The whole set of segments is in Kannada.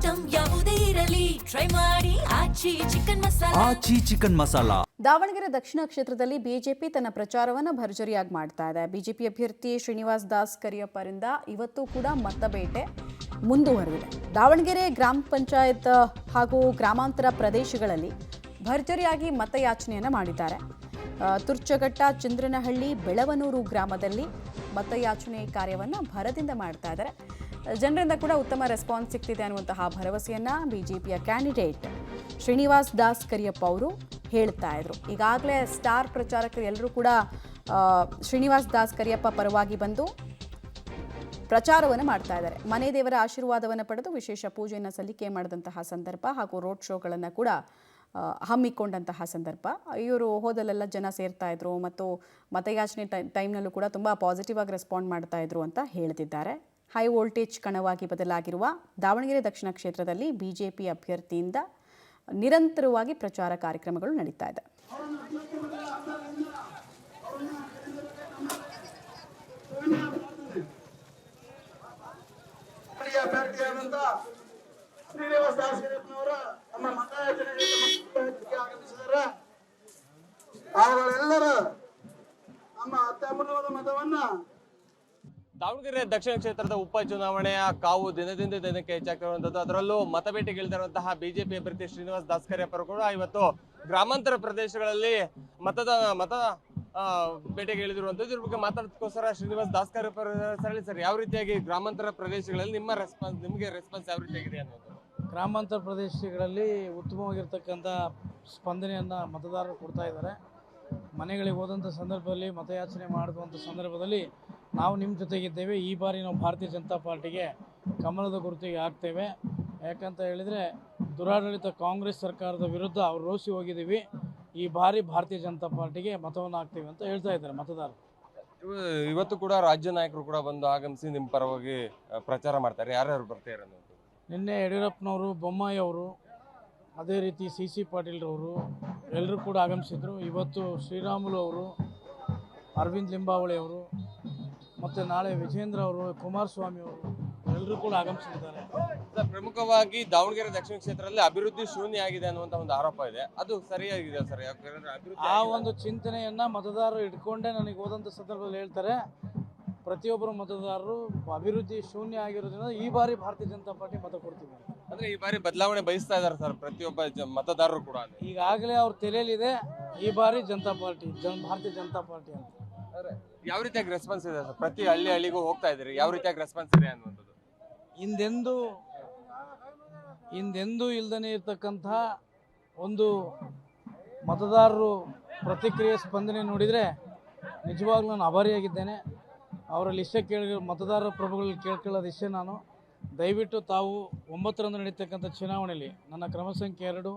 ಐಟಂ ಯಾವುದೇ ಇರಲಿ ಟ್ರೈ ಮಾಡಿ ಆಚಿ ಚಿಕನ್ ಮಸಾಲಾ. ದಾವಣಗೆರೆ ದಕ್ಷಿಣ ಕ್ಷೇತ್ರದಲ್ಲಿ ಬಿಜೆಪಿ ತನ್ನ ಪ್ರಚಾರವನ್ನು ಭರ್ಜರಿಯಾಗಿ ಮಾಡ್ತಾ ಇದೆ. ಬಿಜೆಪಿ ಅಭ್ಯರ್ಥಿ ಶ್ರೀನಿವಾಸ್ ದಾಸ್ ಕರಿಯಪ್ಪರಿಂದ ಇವತ್ತು ಕೂಡ ಮತಬೇಟೆ ಮುಂದುವರೆದಿದೆ. ದಾವಣಗೆರೆ ಗ್ರಾಮ ಪಂಚಾಯತ್ ಹಾಗೂ ಗ್ರಾಮಾಂತರ ಪ್ರದೇಶಗಳಲ್ಲಿ ಭರ್ಜರಿಯಾಗಿ ಮತಯಾಚನೆಯನ್ನು ಮಾಡಿದ್ದಾರೆ. ತುರ್ಚಘಟ್ಟ, ಚಂದ್ರನಹಳ್ಳಿ, ಬೆಳವನೂರು ಗ್ರಾಮದಲ್ಲಿ ಮತಯಾಚನೆ ಕಾರ್ಯವನ್ನು ಭರದಿಂದ ಮಾಡ್ತಾ ಇದ್ದಾರೆ. ಜನರಿಂದ ಕೂಡ ಉತ್ತಮ ರೆಸ್ಪಾನ್ಸ್ ಸಿಗ್ತಿದೆ ಅನ್ನುವಂತಹ ಭರವಸೆಯನ್ನು ಬಿಜೆಪಿಯ ಕ್ಯಾಂಡಿಡೇಟ್ ಶ್ರೀನಿವಾಸ್ ದಾಸ್ ಕರಿಯಪ್ಪ ಅವರು ಹೇಳ್ತಾ ಇದ್ರು. ಈಗಾಗಲೇ ಸ್ಟಾರ್ ಪ್ರಚಾರಕರು ಎಲ್ಲರೂ ಕೂಡ ಶ್ರೀನಿವಾಸ್ ದಾಸ್ ಕರಿಯಪ್ಪ ಪರವಾಗಿ ಬಂದು ಪ್ರಚಾರವನ್ನು ಮಾಡ್ತಾ ಇದ್ದಾರೆ. ಮನೆ ದೇವರ ಆಶೀರ್ವಾದವನ್ನು ಪಡೆದು ವಿಶೇಷ ಪೂಜೆಯನ್ನು ಸಲ್ಲಿಕೆ ಮಾಡಿದಂತಹ ಸಂದರ್ಭ ಹಾಗೂ ರೋಡ್ ಶೋಗಳನ್ನು ಕೂಡ ಹಮ್ಮಿಕೊಂಡಂತಹ ಸಂದರ್ಭ. ಇವರು ಹೋದಲ್ಲೆಲ್ಲ ಜನ ಸೇರ್ತಾ ಇದ್ರು ಮತ್ತು ಮತಯಾಚನೆ ಟೈಮ್ನಲ್ಲೂ ಕೂಡ ತುಂಬ ಪಾಸಿಟಿವ್ ಆಗಿ ರೆಸ್ಪಾಂಡ್ ಮಾಡ್ತಾ ಇದ್ರು ಅಂತ ಹೇಳ್ತಿದ್ದಾರೆ. ಹೈ ವೋಲ್ಟೇಜ್ ಕಣವಾಗಿ ಬದಲಾಗಿರುವ ದಾವಣಗೆರೆ ದಕ್ಷಿಣ ಕ್ಷೇತ್ರದಲ್ಲಿ ಬಿಜೆಪಿ ಅಭ್ಯರ್ಥಿಯಿಂದ ನಿರಂತರವಾಗಿ ಪ್ರಚಾರ ಕಾರ್ಯಕ್ರಮಗಳು ನಡೀತಾ ಇದೆ. ದಾವಣಗೆರೆ ದಕ್ಷಿಣ ಕ್ಷೇತ್ರದ ಉಪಚುನಾವಣೆಯ ಕಾವು ದಿನದಿಂದ ದಿನಕ್ಕೆ ಹೆಚ್ಚಾಗ್ತಿರುವಂತದ್ದು. ಅದರಲ್ಲೂ ಮತಬೇಟೆಗಿಳಿದಿರುವಂತಹ ಬಿಜೆಪಿ ಅಭ್ಯರ್ಥಿ ಶ್ರೀನಿವಾಸ್ ದಾಸ್ ಕರಿಯಪ್ಪ ಕೂಡ ಇವತ್ತು ಗ್ರಾಮಾಂತರ ಪ್ರದೇಶಗಳಲ್ಲಿ ಮತ ಬೇಟೆಗೆ ಇಳಿದಿರುವಂತದ್ದು. ಇದ್ರ ಬಗ್ಗೆ ಮಾತಾಡೋದಕ್ಕೋಸ್ಕರ ಶ್ರೀನಿವಾಸ್ ದಾಸ್ ಕರಿಯಪ್ಪ ಸರ್, ಯಾವ ರೀತಿಯಾಗಿ ಗ್ರಾಮಾಂತರ ಪ್ರದೇಶಗಳಲ್ಲಿ ನಿಮಗೆ ರೆಸ್ಪಾನ್ಸ್ ಯಾವ ರೀತಿಯಾಗಿದೆ ಅನ್ನೋದು? ಗ್ರಾಮಾಂತರ ಪ್ರದೇಶಗಳಲ್ಲಿ ಉತ್ತಮವಾಗಿರ್ತಕ್ಕಂಥ ಸ್ಪಂದನೆಯನ್ನು ಮತದಾರರು ಕೊಡ್ತಾ ಇದ್ದಾರೆ. ಮನೆಗಳಿಗೆ ಹೋದಂಥ ಸಂದರ್ಭದಲ್ಲಿ ಮತಯಾಚನೆ ಮಾಡುವಂಥ ಸಂದರ್ಭದಲ್ಲಿ ನಾವು ನಿಮ್ಮ ಜೊತೆಗಿದ್ದೇವೆ. ಈ ಬಾರಿ ನಾವು ಭಾರತೀಯ ಜನತಾ ಪಾರ್ಟಿಗೆ ಕಮಲದ ಗುರುತಿಗೆ ಹಾಕ್ತೇವೆ. ಯಾಕಂತ ಹೇಳಿದರೆ ದುರಾಡಳಿತ ಕಾಂಗ್ರೆಸ್ ಸರ್ಕಾರದ ವಿರುದ್ಧ ಅವರು ರೋಸಿ ಹೋಗಿದ್ದೀವಿ. ಈ ಬಾರಿ ಭಾರತೀಯ ಜನತಾ ಪಾರ್ಟಿಗೆ ಮತವನ್ನು ಹಾಕ್ತೇವೆ ಅಂತ ಹೇಳ್ತಾ ಇದ್ದಾರೆ ಮತದಾರರು. ಇವತ್ತು ಕೂಡ ರಾಜ್ಯ ನಾಯಕರು ಕೂಡ ಬಂದು ಆಗಮಿಸಿ ನಿಮ್ಮ ಪರವಾಗಿ ಪ್ರಚಾರ ಮಾಡ್ತಾರೆ. ಯಾರ್ಯಾರು ಬರ್ತಾರೆ ಅನ್ನೋದು? ನಿನ್ನೆ ಯಡಿಯೂರಪ್ಪನವರು, ಬೊಮ್ಮಾಯಿ ಅವರು, ಅದೇ ರೀತಿ ಸಿ ಪಾಟೀಲ್ರವರು ಎಲ್ಲರೂ ಕೂಡ ಆಗಮಿಸಿದರು. ಇವತ್ತು ಶ್ರೀರಾಮುಲು ಅವರು, ಅರವಿಂದ್ ಲಿಂಬಾವಳಿ ಅವರು ಮತ್ತು ನಾಳೆ ವಿಜೇಂದ್ರ ಅವರು, ಕುಮಾರಸ್ವಾಮಿ ಅವರು ಎಲ್ಲರೂ ಕೂಡ ಆಗಮಿಸಿದ್ದಾರೆ. ಪ್ರಮುಖವಾಗಿ ದಾವಣಗೆರೆ ದಕ್ಷಿಣ ಕ್ಷೇತ್ರದಲ್ಲಿ ಅಭಿವೃದ್ಧಿ ಶೂನ್ಯ ಆಗಿದೆ ಅನ್ನುವಂಥ ಒಂದು ಆರೋಪ ಇದೆ. ಅದು ಸರಿಯಾಗಿದೆ ಸರ್? ಆ ಒಂದು ಚಿಂತನೆಯನ್ನು ಮತದಾರರು ಇಟ್ಕೊಂಡೇ ನನಗೆ ಹೋದಂಥ ಸಂದರ್ಭದಲ್ಲಿ ಹೇಳ್ತಾರೆ. ಪ್ರತಿಯೊಬ್ಬರು ಮತದಾರರು ಅಭಿವೃದ್ಧಿ ಶೂನ್ಯ ಆಗಿರೋದ್ರಿಂದ ಈ ಬಾರಿ ಭಾರತೀಯ ಜನತಾ ಪಾರ್ಟಿ ಮತ ಕೊಡ್ತಿದ್ದಾರೆ. ಅಂದ್ರೆ ಈ ಬಾರಿ ಬದಲಾವಣೆ ಬಯಸ್ತಾ ಇದ್ದಾರೆ ಸರ್ ಪ್ರತಿಯೊಬ್ಬ ಮತದಾರರು ಕೂಡ. ಈಗಾಗಲೇ ಅವ್ರ ತಲೆಯಲ್ಲಿದೆ ಈ ಬಾರಿ ಜನತಾ ಪಾರ್ಟಿ, ಭಾರತೀಯ ಜನತಾ ಪಾರ್ಟಿ ಅಂತ. ಯಾವ ರೀತಿಯಾಗಿ ರೆಸ್ಪಾನ್ಸ್ ಇದೆ ಸರ್? ಪ್ರತಿ ಹಳ್ಳಿಗೂ ಹೋಗ್ತಾ ಇದ್ದೀರಿ, ಯಾವ ರೀತಿಯಾಗಿ ರೆಸ್ಪಾನ್ಸ್ ಇದೆ ಅನ್ನುವಂಥದ್ದು? ಹಿಂದೆಂದೂ ಇಲ್ದೇ ಇರ್ತಕ್ಕಂಥ ಒಂದು ಮತದಾರರು ಪ್ರತಿಕ್ರಿಯೆ ಸ್ಪಂದನೆ ನೋಡಿದರೆ ನಿಜವಾಗ್ಲೂ ನಾನು ಆಭಾರಿಯಾಗಿದ್ದೇನೆ. ಅವರಲ್ಲಿ ಇಷ್ಟೇ ಮತದಾರರ ಪ್ರಭುಗಳಲ್ಲಿ ಕೇಳ್ಕೊಳ್ಳೋದು ಇಷ್ಟೇ, ನಾನು ದಯವಿಟ್ಟು ತಾವು 9ರಂದು ನಡೀತಕ್ಕಂಥ ಚುನಾವಣೆಯಲ್ಲಿ ನನ್ನ ಕ್ರಮ ಸಂಖ್ಯೆ 2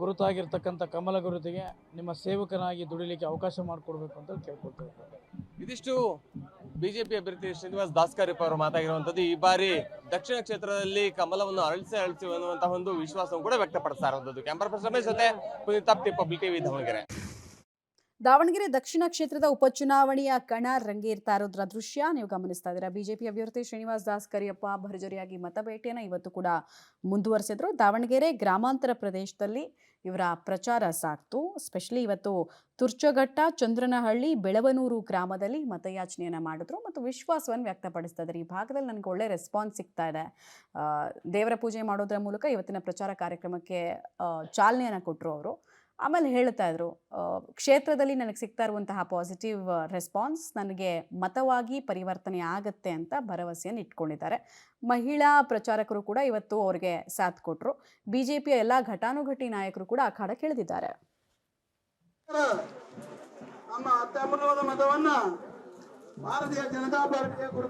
ಗುರುತಾಗಿರ್ತಕ್ಕಂಥ ಕಮಲ ಗುರುತಿಗೆ ನಿಮ್ಮ ಸೇವಕನಾಗಿ ದುಡಿಲಿಕ್ಕೆ ಅವಕಾಶ ಮಾಡಿಕೊಡ್ಬೇಕು ಅಂತ ಕೇಳ್ಕೊಳ್ತೇವೆ. ಇದಿಷ್ಟು ಬಿಜೆಪಿ ಅಭ್ಯರ್ಥಿ ಶ್ರೀನಿವಾಸ್ ದಾಸ್ ಕರಿಯಪ್ಪ ಅವರು ಮಾತಾಗಿರುವಂಥದ್ದು. ಈ ಬಾರಿ ದಕ್ಷಿಣ ಕ್ಷೇತ್ರದಲ್ಲಿ ಕಮಲವನ್ನು ಅರಳಿಸಿ ಅನ್ನುವಂತಹ ಒಂದು ವಿಶ್ವಾಸವನ್ನು ಕೂಡ ವ್ಯಕ್ತಪಡಿಸ್ತಾ ಇರುವಂಥದ್ದು. ಕ್ಯಾಮರಾ ಪರ್ಸನ್ ರಮೇಶ್ ಜೊತೆ ಪುನೀತ್ ತಾಪ್ತಿ, ಪಬ್ಲಿಕ್ ಟಿವಿ, ದಾವಣಗೆರೆ. ದಾವಣಗೆರೆ ದಕ್ಷಿಣ ಕ್ಷೇತ್ರದ ಉಪಚುನಾವಣೆಯ ಕಣ ರಂಗೇರ್ತಾ ಇರೋದ್ರ ದೃಶ್ಯ ನೀವು ಗಮನಿಸ್ತಾ ಇದ್ದೀರಾ. ಬಿಜೆಪಿ ಅಭ್ಯರ್ಥಿ ಶ್ರೀನಿವಾಸ್ ದಾಸ್ ಕರಿಯಪ್ಪ ಭರ್ಜರಿಯಾಗಿ ಮತಬೇಟೆಯನ್ನು ಇವತ್ತು ಕೂಡ ಮುಂದುವರೆಸಿದ್ರು. ದಾವಣಗೆರೆ ಗ್ರಾಮಾಂತರ ಪ್ರದೇಶದಲ್ಲಿ ಇವರ ಪ್ರಚಾರ ಸಾಕ್ತು. ಸ್ಪೆಷಲಿ ಇವತ್ತು ತುರ್ಚಘಟ್ಟ, ಚಂದ್ರನಹಳ್ಳಿ, ಬೆಳವನೂರು ಗ್ರಾಮದಲ್ಲಿ ಮತಯಾಚನೆಯನ್ನು ಮಾಡಿದ್ರು ಮತ್ತು ವಿಶ್ವಾಸವನ್ನು ವ್ಯಕ್ತಪಡಿಸ್ತಾ ಇದ್ದಾರೆ. ಈ ಭಾಗದಲ್ಲಿ ನನಗೆ ಒಳ್ಳೆ ರೆಸ್ಪಾನ್ಸ್ ಸಿಗ್ತಾ ಇದೆ. ದೇವರ ಪೂಜೆ ಮಾಡೋದ್ರ ಮೂಲಕ ಇವತ್ತಿನ ಪ್ರಚಾರ ಕಾರ್ಯಕ್ರಮಕ್ಕೆ ಚಾಲನೆಯನ್ನು ಕೊಟ್ಟರು ಅವರು. ಆಮೇಲೆ ಹೇಳ್ತಾ ಇದ್ರು, ಕ್ಷೇತ್ರದಲ್ಲಿ ನನಗೆ ಸಿಗ್ತಾ ಇರುವಂತಹ ಪಾಸಿಟಿವ್ ರೆಸ್ಪಾನ್ಸ್ ನನಗೆ ಮತವಾಗಿ ಪರಿವರ್ತನೆ ಆಗತ್ತೆ ಅಂತ ಭರವಸೆಯನ್ನು ಇಟ್ಕೊಂಡಿದ್ದಾರೆ. ಮಹಿಳಾ ಪ್ರಚಾರಕರು ಕೂಡ ಇವತ್ತು ಅವರಿಗೆ ಸಾಥ್ ಕೊಟ್ಟರು. ಬಿಜೆಪಿಯ ಎಲ್ಲ ಘಟಾನುಘಟಿ ನಾಯಕರು ಕೂಡ ಅಖಾಡಕ್ಕೆ ಇಳಿದಿದ್ದಾರೆ. ನಮ್ಮ ಅತ್ಯಮೂಲ್ಯವಾದ ಮತವನ್ನ ಭಾರತೀಯ ಜನತಾ ಪಾರ್ಟಿಗೆ